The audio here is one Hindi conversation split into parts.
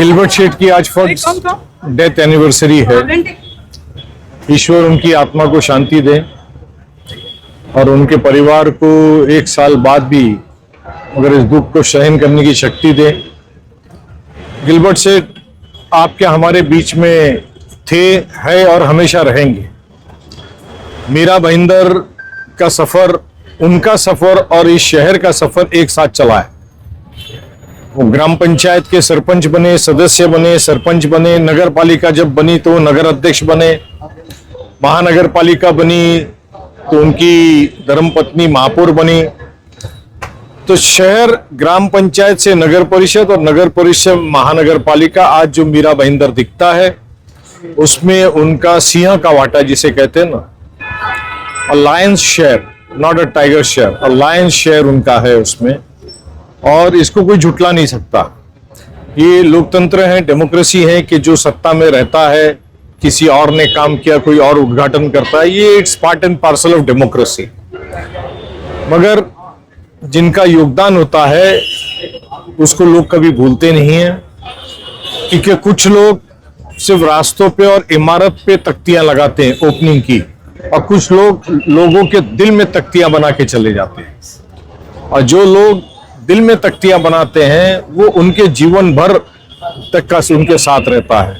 गिलबर्ट शेठ की आज फर्स्ट डेथ एनिवर्सरी है। ईश्वर उनकी आत्मा को शांति दे और उनके परिवार को एक साल बाद भी अगर इस दुख को सहन करने की शक्ति दे। गिलबर्ट शेठ आपके हमारे बीच में थे, है और हमेशा रहेंगे। मीरा भाईंदर का सफर, उनका सफर और इस शहर का सफर एक साथ चला है। वो ग्राम पंचायत के सरपंच बने, सदस्य बने, सरपंच बने, नगर पालिका जब बनी तो नगर अध्यक्ष बने, महानगर पालिका बनी तो उनकी धर्मपत्नी महापौर बनी। तो शहर ग्राम पंचायत से नगर परिषद और नगर परिषद महानगर पालिका, आज जो मीरा भाईंदर दिखता है उसमें उनका सिंह का वाटा जिसे कहते हैं ना, a lion's share, not a tiger share, a lion's share उनका है उसमें, और इसको कोई झुटला नहीं सकता। ये लोकतंत्र है, डेमोक्रेसी है कि जो सत्ता में रहता है किसी और ने काम किया कोई और उद्घाटन करता है, ये it's part and parcel of democracy. मगर जिनका योगदान होता है उसको लोग कभी भूलते नहीं हैं, क्योंकि कुछ लोग सिर्फ रास्तों पे और इमारत पे तख्तियां लगाते हैं ओपनिंग की, और कुछ लोग लोगों के दिल में तख्तियां बना के चले जाते हैं। और जो लोग दिल में तख्तियां बनाते हैं वो उनके जीवन भर तक का उनके साथ रहता है।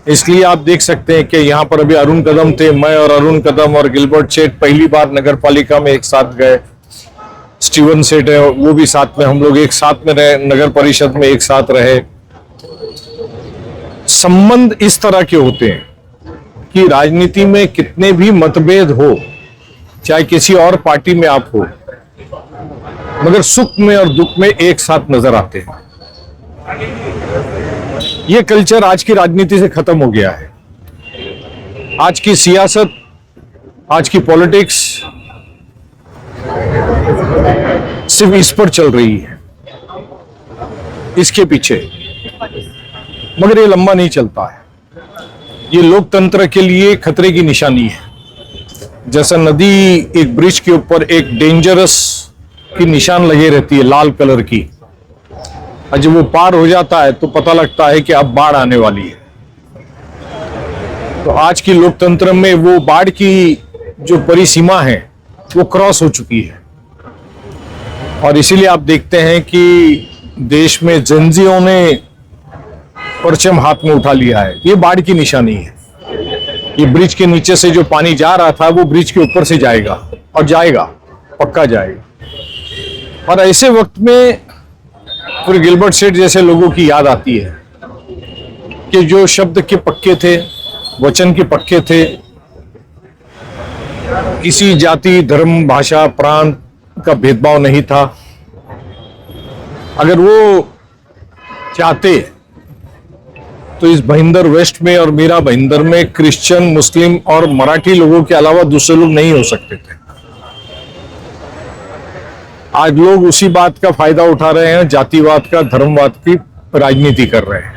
इसलिए आप देख सकते हैं कि यहाँ पर अभी अरुण कदम थे, मैं और अरुण कदम और गिलबर्ट शेठ पहली बार नगर पालिका में एक साथ गए। स्टीवन सेठ है, वो भी साथ में, हम लोग एक साथ में रहे, नगर परिषद में एक साथ रहे। संबंध इस तरह के होते हैं कि राजनीति में कितने भी मतभेद हो, चाहे किसी और पार्टी में आप हो, मगर सुख में और दुख में एक साथ नजर आते हैं। यह कल्चर आज की राजनीति से खत्म हो गया है। आज की सियासत, आज की पॉलिटिक्स सिर्फ इस पर चल रही है, इसके पीछे, मगर ये लंबा नहीं चलता है। ये लोकतंत्र के लिए खतरे की निशानी है। जैसा नदी एक ब्रिज के ऊपर एक डेंजरस की निशान लगे रहती है लाल कलर की, और जब वो पार हो जाता है तो पता लगता है कि अब बाढ़ आने वाली है। तो आज की लोकतंत्र में वो बाढ़ की जो परिसीमा है वो क्रॉस हो चुकी है, और इसीलिए आप देखते हैं कि देश में जनजियों ने परचम हाथ में उठा लिया है। ये बाढ़ की निशानी है। ये ब्रिज के नीचे से जो पानी जा रहा था वो ब्रिज के ऊपर से जाएगा, और जाएगा, पक्का जाएगा। और ऐसे वक्त में फिर गिलबर्ट शेठ जैसे लोगों की याद आती है कि जो शब्द के पक्के थे, वचन के पक्के थे, किसी जाति, धर्म, भाषा, प्रांत का भेदभाव नहीं था। अगर वो चाहते तो इस भाईंदर वेस्ट में और मीरा भाईंदर में क्रिश्चियन, मुस्लिम और मराठी लोगों के अलावा दूसरे लोग नहीं हो सकते थे। आज लोग उसी बात का फायदा उठा रहे हैं, जातिवाद का, धर्मवाद की राजनीति कर रहे हैं।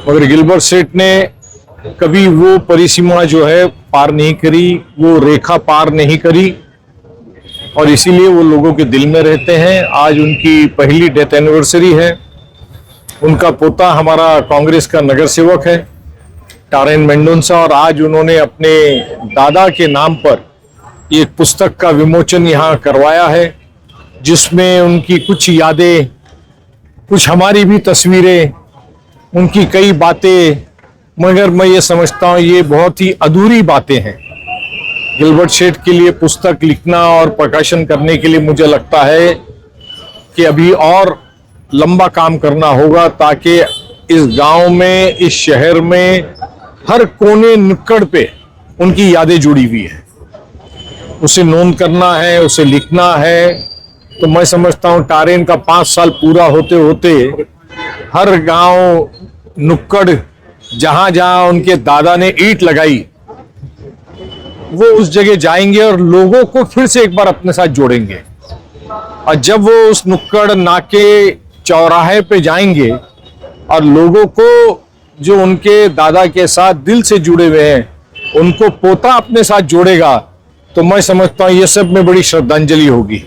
मगर गिलबर्ट शेठ ने कभी वो परिसीमा जो है पार नहीं करी, वो रेखा पार नहीं करी, और इसीलिए वो लोगों के दिल में रहते हैं। आज उनकी पहली डेथ एनिवर्सरी है। उनका पोता हमारा कांग्रेस का नगर सेवक है, टारेन मेंडोंसा, और आज उन्होंने अपने दादा के नाम पर एक पुस्तक का विमोचन यहाँ करवाया है, जिसमें उनकी कुछ यादें, कुछ हमारी भी तस्वीरें, उनकी कई बातें, मगर मैं ये समझता हूँ ये बहुत ही अधूरी बातें हैं। गिलबर्ट शेठ के लिए पुस्तक लिखना और प्रकाशन करने के लिए मुझे लगता है कि अभी और लंबा काम करना होगा, ताकि इस गांव में, इस शहर में हर कोने नुक्कड़ पे उनकी यादें जुड़ी हुई है। उसे नोट करना है, उसे लिखना है। तो मैं समझता हूँ टारेन का 5 साल पूरा होते होते हर गांव, नुक्कड़, जहां जहां उनके दादा ने ईंट लगाई, वो उस जगह जाएंगे और लोगों को फिर से एक बार अपने साथ जोड़ेंगे। और जब वो उस नुक्कड़, नाके, चौराहे पे जाएंगे और लोगों को जो उनके दादा के साथ दिल से जुड़े हुए हैं उनको पोता अपने साथ जोड़ेगा, तो मैं समझता हूँ ये सब में बड़ी श्रद्धांजलि होगी।